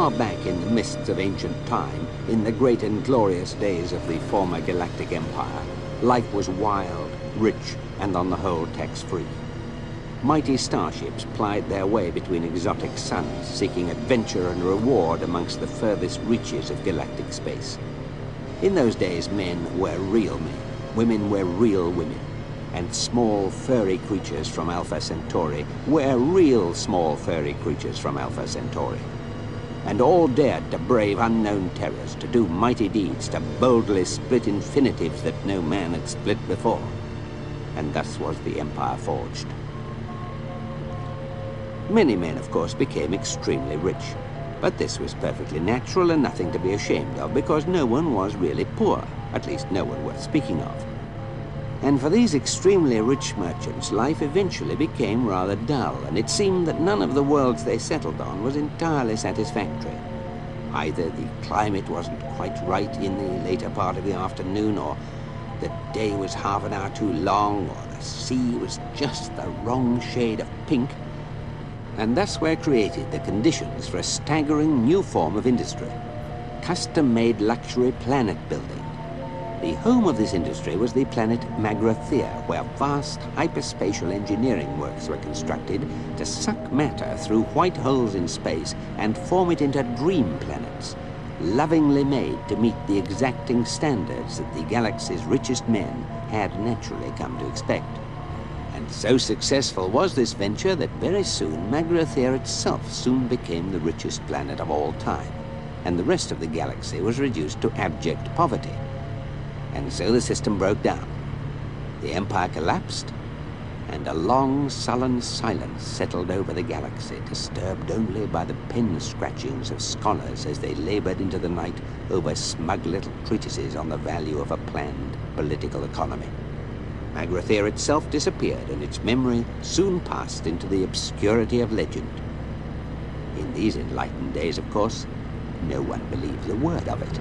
Far back in the mists of ancient time, in the great and glorious days of the former galactic empire, life was wild, rich, and on the whole tax-free. Mighty starships plied their way between exotic suns, seeking adventure and reward amongst the furthest reaches of galactic space. In those days, men were real men, women were real women, and small, furry creatures from Alpha Centauri were real small, furry creatures from Alpha Centauri. And all dared to brave unknown terrors, to do mighty deeds, to boldly split infinitives that no man had split before. And thus was the Empire forged. Many men, of course, became extremely rich. But this was perfectly natural and nothing to be ashamed of, because no one was really poor, at least no one worth speaking of. And for these extremely rich merchants, life eventually became rather dull, and it seemed that none of the worlds they settled on was entirely satisfactory. Either the climate wasn't quite right in the later part of the afternoon, or the day was half an hour too long, or the sea was just the wrong shade of pink. And thus were created the conditions for a staggering new form of industry: custom-made luxury planet building. The home of this industry was the planet Magrathea, where vast hyperspatial engineering works were constructed to suck matter through white holes in space and form it into dream planets, lovingly made to meet the exacting standards that the galaxy's richest men had naturally come to expect. And so successful was this venture that very soon Magrathea itself soon became the richest planet of all time, and the rest of the galaxy was reduced to abject poverty. And so the system broke down. The Empire collapsed, and a long, sullen silence settled over the galaxy, disturbed only by the pen scratchings of scholars as they labored into the night over smug little treatises on the value of a planned political economy. Magrathea itself disappeared, and its memory soon passed into the obscurity of legend. In these enlightened days, of course, no one believed a word of it.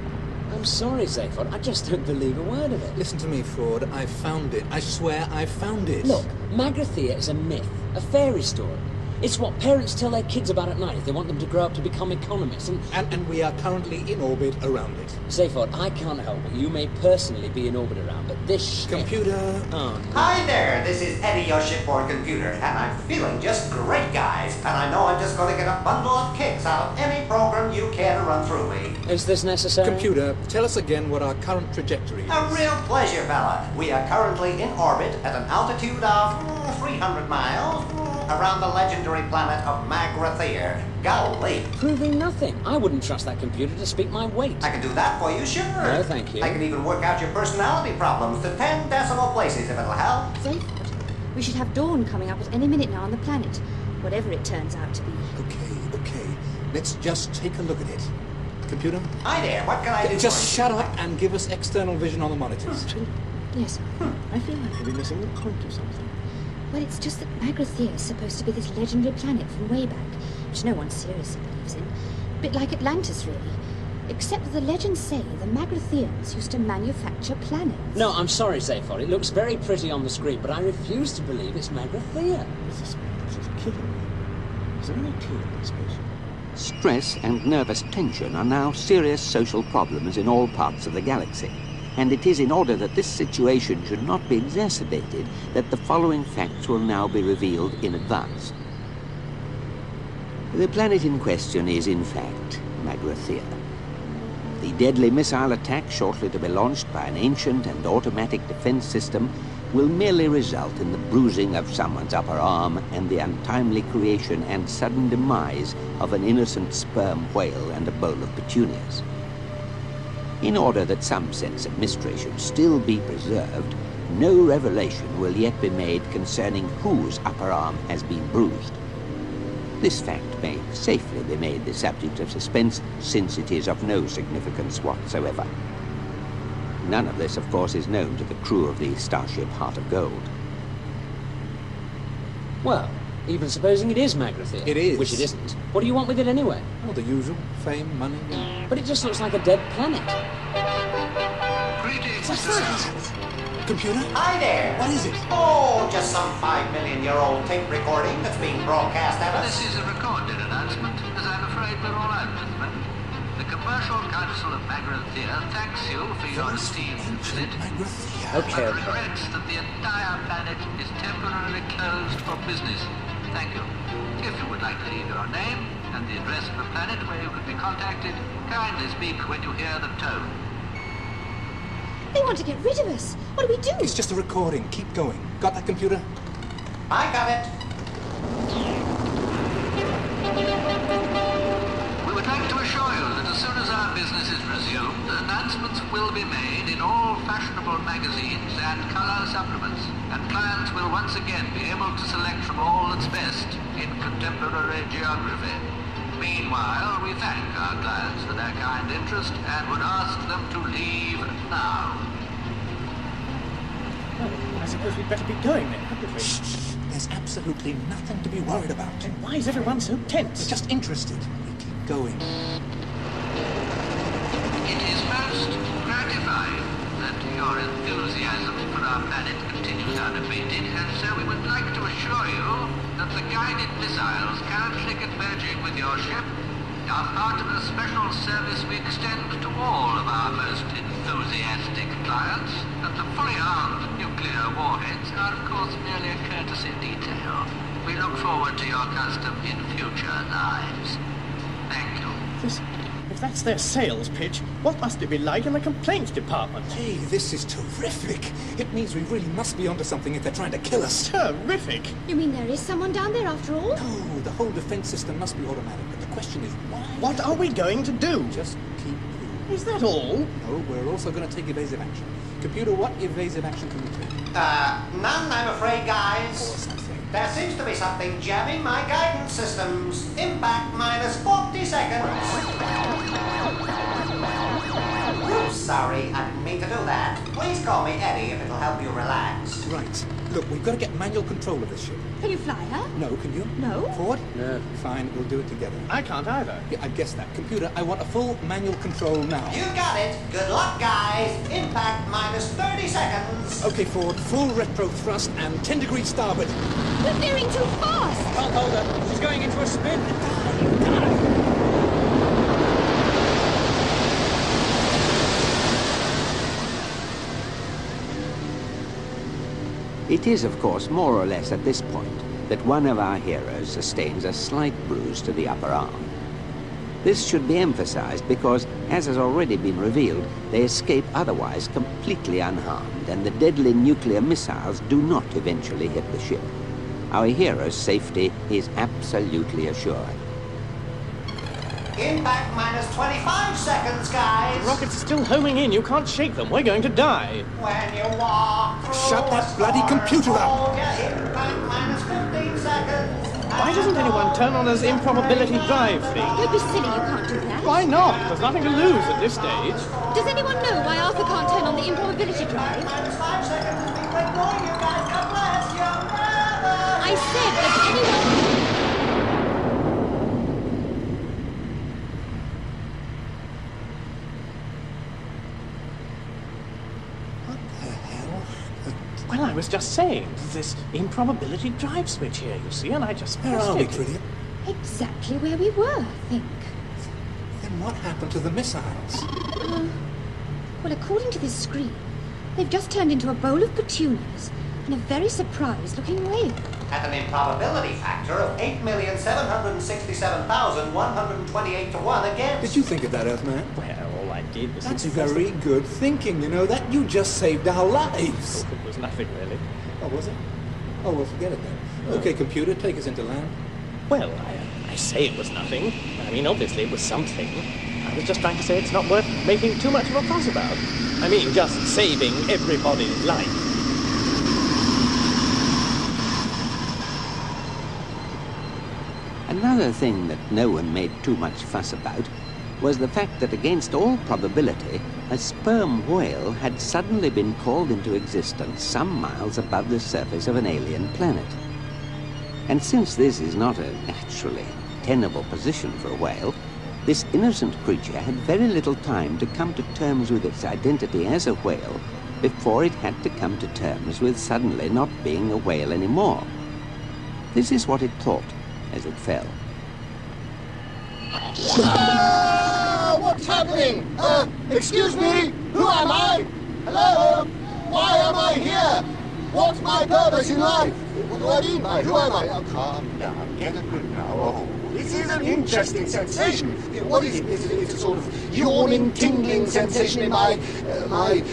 I'm sorry, Zayford. I just don't believe a word of it. Listen to me, Ford. I found it. I swear I found it. Look, Magrathea is a myth, a fairy story. It's what parents tell their kids about at night if they want them to grow up to become economists, And we are currently in orbit around it. Zayford, I can't help it. You may personally be in orbit around, but this Computer... Oh, no. Hi there, this is Eddie, your shipboard computer, and I'm feeling just great, guys. And I know I'm just going to get a bundle of kicks out of any program you care to run through me. Is this necessary? Computer, tell us again what our current trajectory is. A real pleasure, fella. We are currently in orbit at an altitude of 300 miles around the legendary planet of Magrathea. Golly. Proving nothing. I wouldn't trust that computer to speak my weight. I can do that for you, sure. No, thank you. I can even work out your personality problems to 10 decimal places if it'll help. Zayford, we should have dawn coming up at any minute now on the planet, whatever it turns out to be. Okay. Let's just take a look at it. Computer? Hi there, what can I do Just for you? shut up and give us external vision on the monitors. Yes, I feel like we're missing the point or something. Well, it's just that Magrathea is supposed to be this legendary planet from way back, which no one seriously believes in. A bit like Atlantis, really. Except that the legends say the Magratheans used to manufacture planets. No, I'm sorry, Zayford. It looks very pretty on the screen, but I refuse to believe it's Magrathea. This is killing me. Is there any tea in this space? Stress and nervous tension are now serious social problems in all parts of the galaxy. And it is in order that this situation should not be exacerbated that the following facts will now be revealed in advance. The planet in question is, in fact, Magrathea. The deadly missile attack shortly to be launched by an ancient and automatic defense system will merely result in the bruising of someone's upper arm and the untimely creation and sudden demise of an innocent sperm whale and a bowl of petunias. In order that some sense of mystery should still be preserved, no revelation will yet be made concerning whose upper arm has been bruised. This fact may safely be made the subject of suspense, since it is of no significance whatsoever. None of this, of course, is known to the crew of the starship Heart of Gold. Well, even supposing it is Magrathea. It is. Which it isn't. What do you want with it anyway? Oh, the usual. Fame, money... But it just looks like a dead planet. What's that? Computer? Hi there. What is it? Oh, just some 5 million-year-old tape recording that's being broadcast at us. This is a recorded announcement, as I'm afraid we're all out, gentlemen. The Commercial Council of Magrathea thanks you for your esteemed visit, Okay, but regrets that the entire planet is temporarily closed for business. Thank you. If you would like to leave your name and the address of the planet where you could be contacted, kindly speak when you hear the tone. They want to get rid of us. What do we do? It's just a recording. Keep going. Got that, computer? I got it. We would like to assure you that as soon as our business is resumed, announcements will be made in all fashionable magazines and color supplements, and clients will once again be able to select from all that's best in contemporary geography. Meanwhile, we thank our clients for their kind interest and would ask them to leave now. Well, I suppose we'd better be going then, hadn't we? Shh. There's absolutely nothing to be worried about. Then why is everyone so tense? We're just interested. We keep going. It is most gratifying that your enthusiasm for our planet continues unabated, and so we would like to assure you that the guided missiles currently converging with your ship are part of a special service we extend to all of our most enthusiastic clients, and the fully armed nuclear warheads are of course merely a courtesy detail. We look forward to your custom in future lives. Thank you. If that's their sales pitch, what must it be like in the complaints department? Hey, this is terrific. It means we really must be onto something if they're trying to kill us. Terrific! You mean there is someone down there after all? No, the whole defense system must be automatic. But the question is why? What are we going to do? Just keep cool. Is that all? No, we're also going to take evasive action. Computer, what evasive action can we take? None, I'm afraid, guys. Something. There seems to be something jamming my guidance systems. Impact minus 40 seconds. Oops, sorry, I didn't mean to do that. Please call me Eddie if it'll help you relax. Right. Look, we've got to get manual control of this ship. Can you fly her? No, can you? No. Forward? No. Fine, we'll do it together. I can't either. Yeah, I guess that. Computer, I want a full manual control now. You got it. Good luck, guys. Impact minus 30 seconds. Okay, Ford, full retro thrust and 10 degrees starboard. We're veering too fast. Can't hold her. She's going into a spin. It is, of course, more or less at this point that one of our heroes sustains a slight bruise to the upper arm. This should be emphasized because, as has already been revealed, they escape otherwise completely unharmed, and the deadly nuclear missiles do not eventually hit the ship. Our hero's safety is absolutely assured. Impact minus 25 seconds, guys. The rockets are still homing in. You can't shake them. We're going to die. When you walk through Shut that a bloody storm, computer up. hold your impact minus 15 seconds. Why doesn't anyone turn on those improbability drive thing? Don't be silly, you can't do that. Why not? There's nothing to lose at this stage. Does anyone know why Arthur can't turn on the improbability drive? Minus 5 seconds has been ignoring you guys. God bless you. Brother. I said, does anyone... Well, I was just saying, there's this improbability drive switch here, you see, and I just Where pressed are we, it. Trillian? Exactly where we were, I think. Then what happened to the missiles? Well, according to this screen, they've just turned into a bowl of petunias and a very surprised-looking whale. At an improbability factor of 8,767,128 to 1 against. Did you think of that, Earthman? Well, all I did was... That's very good thinking, you know. That you just saved our lives. It was nothing, really. Oh, was it? Oh, well, forget it then. Okay, computer, take us into land. Well, I say it was nothing. I mean, obviously it was something. I was just trying to say it's not worth making too much of a fuss about. I mean, just saving everybody's life. Another thing that no one made too much fuss about was the fact that against all probability, a sperm whale had suddenly been called into existence some miles above the surface of an alien planet. And since this is not a naturally tenable position for a whale, this innocent creature had very little time to come to terms with its identity as a whale before it had to come to terms with suddenly not being a whale anymore. This is what it thought as it fell. Ah, what's happening? Excuse me? Who am I? Hello? Why am I here? What's my purpose in life? What do I mean by who am I? Oh, calm down. Get a grip now. Oh, this is an interesting sensation. What is it? It's a sort of yawning, tingling sensation in my...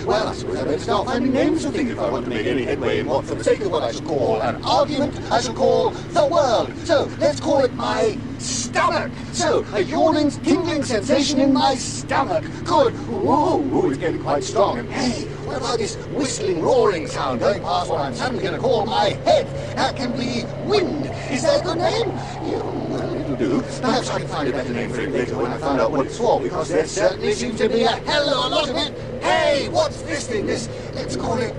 Well, I suppose I better start finding names for things if I want to make any headway in what, for the sake of what I shall call an argument, I shall call the world. So, let's call it my stomach. So, a yawning, tingling sensation in my stomach. Good. Whoa, it's getting quite strong. And hey, what about this whistling, roaring sound going past what I'm suddenly going to call my head? That can be wind. Is that a good name? Yeah, well, it'll do. Perhaps I can find a better name for it later when I find out what it's for, because there certainly seems to be a hell of a lot of it. Hey, what's this thing? Let's call it,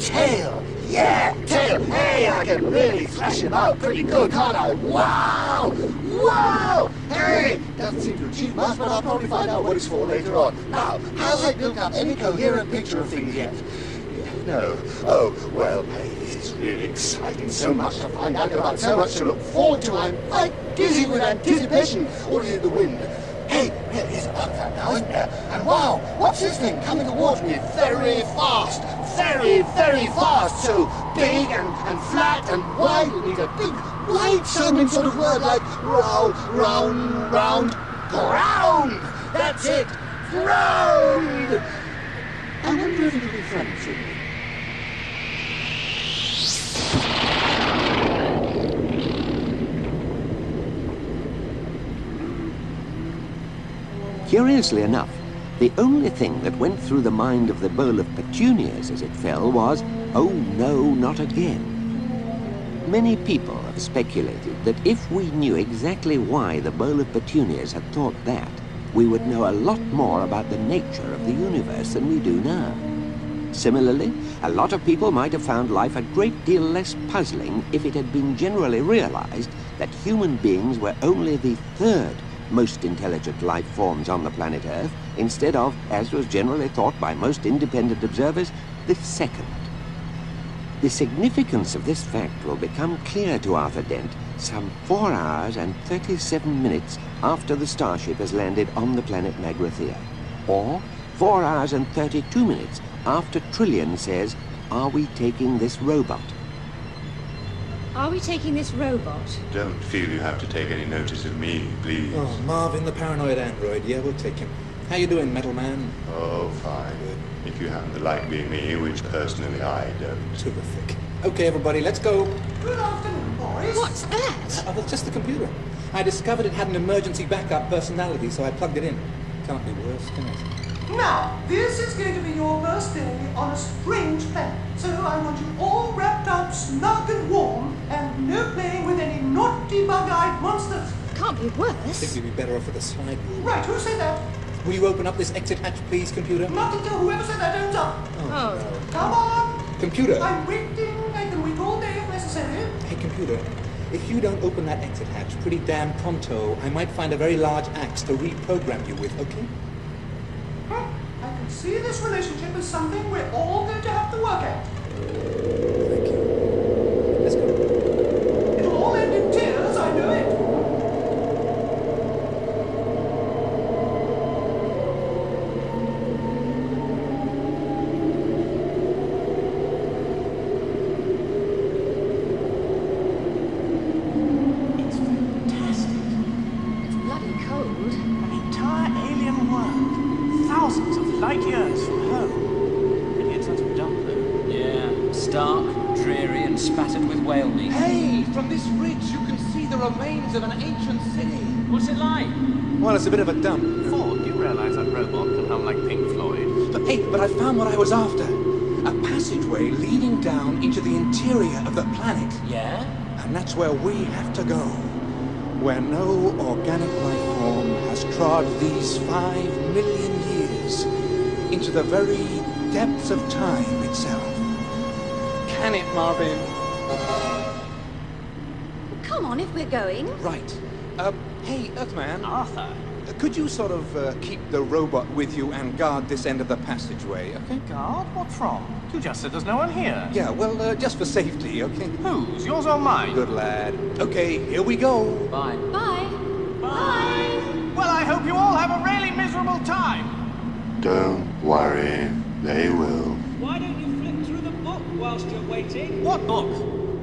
tail. Yeah, tail. Hey, I can really thrash him out pretty good, can't I? Wow! Wow! Hey, doesn't seem to achieve much, but I'll probably find out what it's for later on. Now, have I built up any coherent picture of things yet? No. Oh, well, hey, this is really exciting. So much to find out about, so much to look forward to. I'm quite dizzy with anticipation. Or is it the wind? Hey, there is a bugfat now, isn't there? And wow, what's this thing coming towards me very fast? Very, very fast. So big and flat and wide. It needs a big, wide-sounding sort of word like round, ground. That's it. Ground. I wonder if it'll be friends with me. Curiously enough, the only thing that went through the mind of the bowl of petunias as it fell was, oh no, not again. Many people have speculated that if we knew exactly why the bowl of petunias had thought that, we would know a lot more about the nature of the universe than we do now. Similarly, a lot of people might have found life a great deal less puzzling if it had been generally realized that human beings were only the third most intelligent life forms on the planet Earth, instead of, as was generally thought by most independent observers, the second. The significance of this fact will become clear to Arthur Dent some 4 hours and 37 minutes after the starship has landed on the planet Magrathea, or 4 hours and 32 minutes after Trillian says, "Are we taking this robot?" Are we taking this robot? Don't feel you have to take any notice of me, please. Oh, Marvin, the paranoid android. Yeah, we'll take him. How you doing, Metal Man? Oh, fine. If you happen to like being me, which personally I don't. Terrific. Okay, everybody, let's go. Good afternoon, boys. What's that? Oh, that's just the computer. I discovered it had an emergency backup personality, so I plugged it in. Can't be worse, can it? Now, this is going to be your first day on a strange planet, so I want you all wrapped up snug and warm, and no playing with any naughty bug-eyed monsters. Can't be I worse. think we'd be better off with a slide rule. Right, who said that? Will you open up this exit hatch, please, computer? Not until whoever said that owns up. Oh. Come on! Computer! I'm waiting. I can wait all day if necessary. Hey, computer. If you don't open that exit hatch pretty damn pronto, I might find a very large axe to reprogram you with, okay? I can see this relationship as something we're all going to have to work at. Thank you. Let's go. It'll all end in tears, I know it. It's fantastic. It's bloody cold. An entire alien world. Thousands of light years from home. And yet such a dump, though. Yeah, stark, dreary, and spattered with whale meat. Hey, from this ridge you can see the remains of an ancient city. What's it like? Well, it's a bit of a dump. Ford, you realize that robot can hum like Pink Floyd? But I found what I was after. A passageway leading down into the interior of the planet. Yeah? And that's where we have to go. Where no organic life form has trod these 5 million years into the very depths of time itself. Can it, Marvin? Come on, if we're going. Right. Hey, Earthman. Arthur. Could you sort of keep the robot with you and guard this end of the passageway, okay? Guard? What from? You just said there's no one here. Yeah, well, just for safety, okay? Whose? Yours or mine? Good lad. Okay, here we go. Bye. Bye. Bye. Well, I hope you all have a really miserable time. Don't worry, they will. Why don't you flip through the book whilst you're waiting? What book?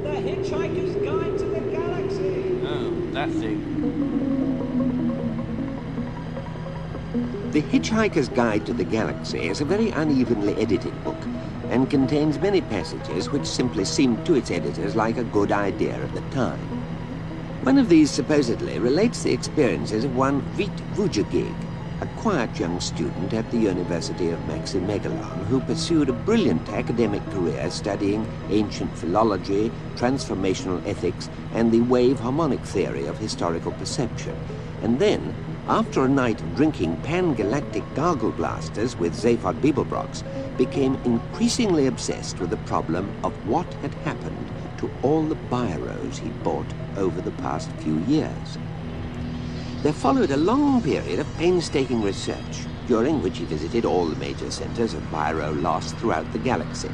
The Hitchhiker's Guide to the Galaxy. Oh, that thing. The Hitchhiker's Guide to the Galaxy is a very unevenly edited book and contains many passages which simply seemed to its editors like a good idea at the time. One of these supposedly relates the experiences of one Vít Vujagig, a quiet young student at the University of Maximegalon who pursued a brilliant academic career studying ancient philology, transformational ethics, and the wave harmonic theory of historical perception. And then, after a night of drinking pan-galactic gargle blasters with Zaphod Beeblebrox, became increasingly obsessed with the problem of what had happened to all the biros he'd bought over the past few years. There followed a long period of painstaking research, during which he visited all the major centers of biro loss throughout the galaxy,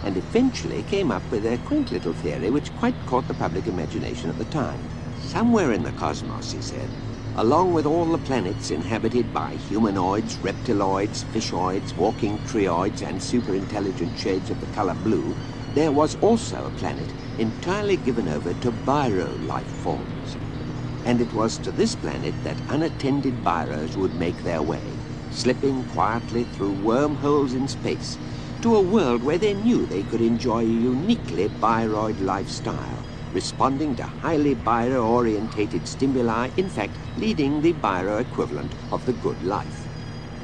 and eventually came up with a quaint little theory which quite caught the public imagination at the time. Somewhere in the cosmos, he said, along with all the planets inhabited by humanoids, reptiloids, fishoids, walking trioids, and super-intelligent shades of the color blue, there was also a planet entirely given over to biro life forms. And it was to this planet that unattended biros would make their way, slipping quietly through wormholes in space, to a world where they knew they could enjoy a uniquely biroid lifestyle, responding to highly biro-orientated stimuli, in fact, leading the biro equivalent of the good life.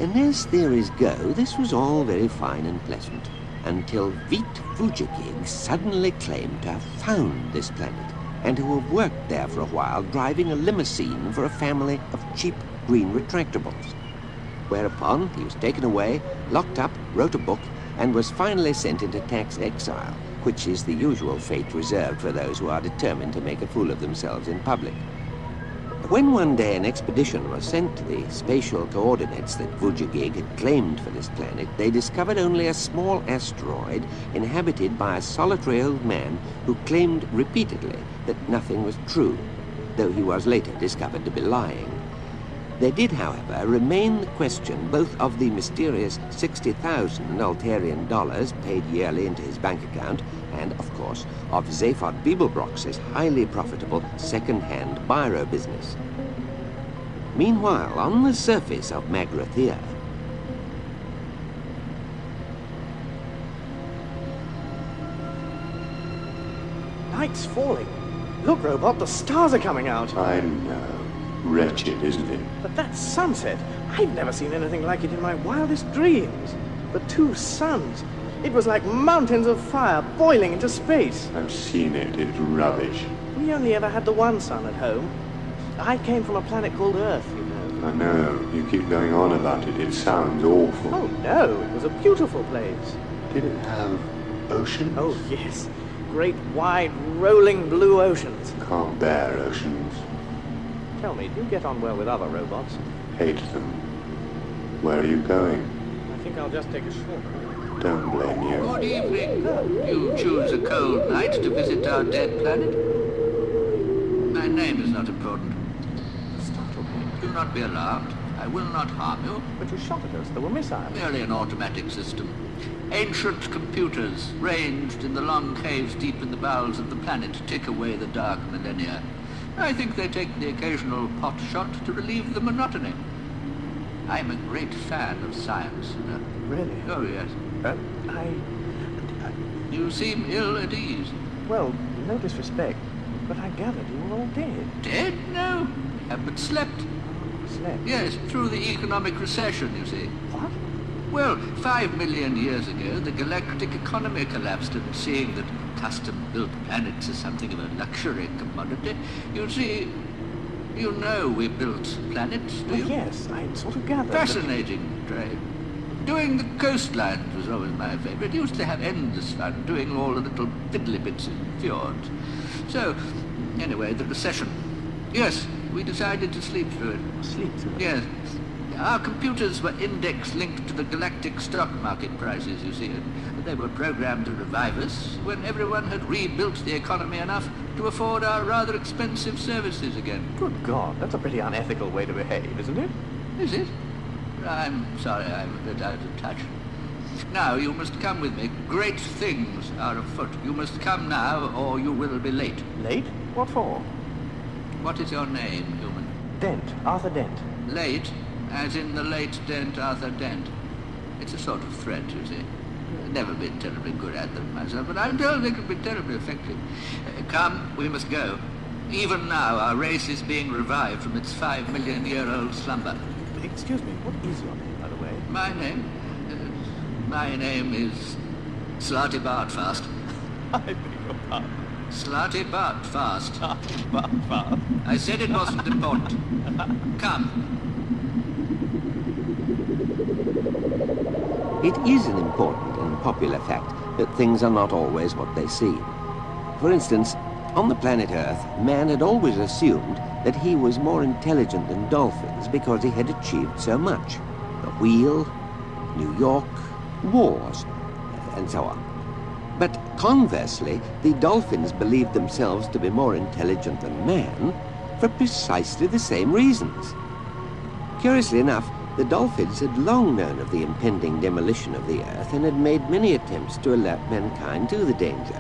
And as theories go, this was all very fine and pleasant, until Vít Vujagig suddenly claimed to have found this planet, and to have worked there for a while driving a limousine for a family of cheap green retractables. Whereupon he was taken away, locked up, wrote a book, and was finally sent into tax exile, which is the usual fate reserved for those who are determined to make a fool of themselves in public. When one day an expedition was sent to the spatial coordinates that Vujagig had claimed for this planet, they discovered only a small asteroid inhabited by a solitary old man who claimed repeatedly that nothing was true, though he was later discovered to be lying. There did, however, remain the question both of the mysterious 60,000 Altarian dollars paid yearly into his bank account, and, of course, of Zaphod Beeblebrox's highly profitable second-hand biro business. Meanwhile, on the surface of Magrathea, Night's falling. Look, Robot, the stars are coming out. I know. Wretched, isn't it? But that sunset, I've never seen anything like it in my wildest dreams. The two suns. It was like mountains of fire boiling into space. I've seen it. It's rubbish. We only ever had the one sun at home. I came from a planet called Earth, you know. I know. You keep going on about it. It sounds awful. Oh, no. It was a beautiful place. Did it have oceans? Oh, yes. Great, wide, rolling blue oceans. Can't bear oceans. Tell me, do you get on well with other robots? Hate them. Where are you going? I think I'll just take a short. Don't blame you. Good evening. You choose a cold night to visit our dead planet? My name is not important. Do not be alarmed. I will not harm you. But you shot at us. There were missiles. Merely an automatic system. Ancient computers, ranged in the long caves deep in the bowels of the planet, tick away the dark millennia. I think they take the occasional pot shot to relieve the monotony. I'm a great fan of science, you know. Really? Oh, yes. You seem ill at ease. Well, no disrespect, but I gathered you were all dead. Dead? No. Have but slept. Slept? Yes, through the economic recession, you see. What? Well, 5 million years ago, the galactic economy collapsed, and seeing that custom-built planets are something of a luxury commodity, you see, you know we built planets, do you? Yes, I sort of gathered. Fascinating trade. Doing the coastlines was always my favourite. Used to have endless fun doing all the little fiddly bits in fjords. So, anyway, the recession. Yes, we decided to sleep through it. Sleep through it? Yes. Our computers were index linked to the galactic stock market prices, you see, and they were programmed to revive us when everyone had rebuilt the economy enough to afford our rather expensive services again. Good God, that's a pretty unethical way to behave, isn't it? Is it? I'm sorry, I'm a bit out of touch. Now, you must come with me. Great things are afoot. You must come now, or you will be late. Late? What for? What is your name, human? Dent. Arthur Dent. Late, as in the late Dent, Arthur Dent. It's a sort of threat, you see. Never been terribly good at them myself, but I'm told they can be terribly effective. Come, we must go. Even now, our race is being revived from its 5-million-year-old slumber. Excuse me, what is your name, by the way? My name? My name is Slarty Bartfast. I beg your pardon. Slarty Bartfast. Slarty Bartfast. I said it wasn't important. Come. It is an important and popular fact that things are not always what they seem. For instance, on the planet Earth, man had always assumed that he was more intelligent than dolphins because he had achieved so much. The wheel, New York, wars, and so on. But conversely, the dolphins believed themselves to be more intelligent than man for precisely the same reasons. Curiously enough, the dolphins had long known of the impending demolition of the Earth and had made many attempts to alert mankind to the danger.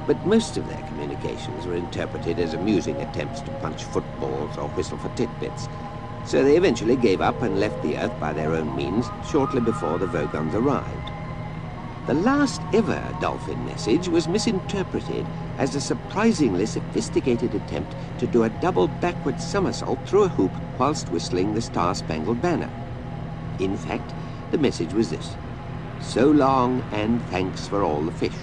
But most of their communications were interpreted as amusing attempts to punch footballs or whistle for titbits. So they eventually gave up and left the Earth by their own means shortly before the Vogons arrived. The last ever dolphin message was misinterpreted as a surprisingly sophisticated attempt to do a double backward somersault through a hoop whilst whistling the Star-Spangled Banner. In fact, the message was this: "So long and thanks for all the fish."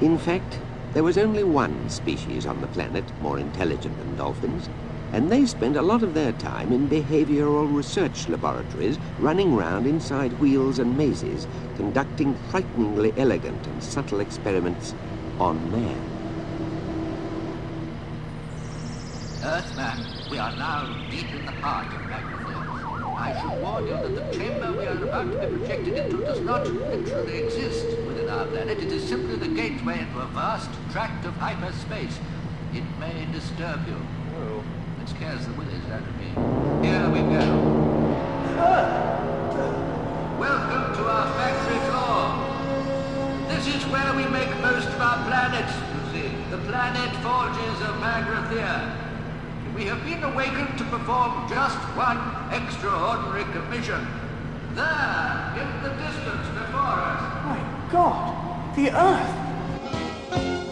In fact, there was only one species on the planet more intelligent than dolphins, and they spent a lot of their time in behavioral research laboratories, running round inside wheels and mazes, conducting frighteningly elegant and subtle experiments on man. Earthman, we are now deep in the heart of Magnesia. I should warn you that the chamber we are about to be projected into does not literally exist within our planet. It is simply the gateway into a vast tract of hyperspace. It may disturb you. Oh. It scares the willies out of me. Here we go. Welcome to our factory floor. This is where we make most of our planets, you see. The planet forges of Magrathea. We have been awakened to perform just one extraordinary commission. There, in the distance before us. My God, the Earth!